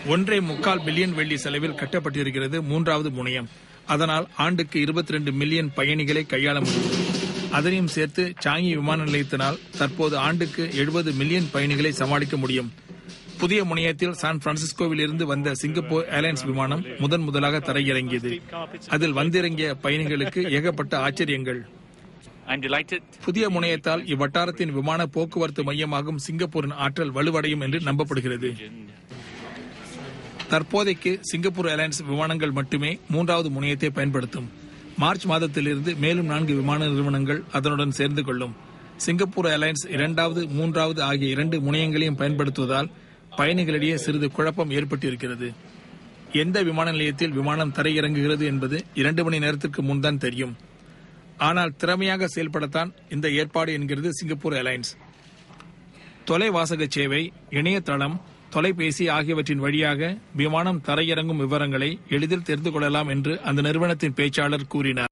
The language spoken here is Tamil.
1.25 பில்லியன் வெள்ளி செலவில் கட்டப்பட்டிருக்கிறது 3வது முனையம். அதனால் ஆண்டுக்கு 22 மில்லியன் பயணிகளை கையாள முடியும். அதனையும் சேர்த்து சாங்கி விமான நிலையத்தினால் தற்போது ஆண்டுக்கு 70 மில்லியன் பயணிகளை சமாளிக்க முடியும். புதிய முனையத்தில் சான் பிரான்சிஸ்கோவில் இருந்து வந்த சிங்கப்பூர் ஏர்லைன்ஸ் விமானம் முதலாக தரையிறங்கியது. அதில் வந்திறங்கிய பயணிகளுக்கு ஏகப்பட்ட ஆச்சரியங்கள். புதிய முனையத்தால் இவ்வட்டாரத்தின் விமான போக்குவரத்து மையமாகும் சிங்கப்பூரின் ஆற்றல் வலுவடையும் என்று நம்பப்படுகிறது. தற்போதைக்கு சிங்கப்பூர் ஏர்லைன்ஸ் விமானங்கள் மட்டுமே 3வது முனையத்தை பயன்படுத்தும். மார்ச் மாதத்திலிருந்து மேலும் 4 விமான நிறுவனங்கள் அதனுடன் சேர்ந்து கொள்ளும். சிங்கப்பூர் ஏர்லைன்ஸ் 2வது 3வது ஆகிய 2 முனையங்களையும் பயன்படுத்துவதால் பயணிகளிடையே சிறிது குழப்பம் ஏற்பட்டிருக்கிறது. எந்த விமான நிலையத்தில் விமானம் தரையிறங்குகிறது என்பது 2 மணி நேரத்திற்கு முன்தான் தெரியும். ஆனால் திறமையாக செயல்படத்தான் இந்த ஏற்பாடு என்கிறது சிங்கப்பூர் ஏர்லைன்ஸ். தொலைவாசக சேவை, இணையதளம், தொலைபேசி ஆகியவற்றின் வழியாக விமானம் தரையிறங்கும் விவரங்களை எளிதில் தெரிந்து கொள்ளலாம் என்று அந்த நிறுவனத்தின் பேச்சாளர் கூறினார்.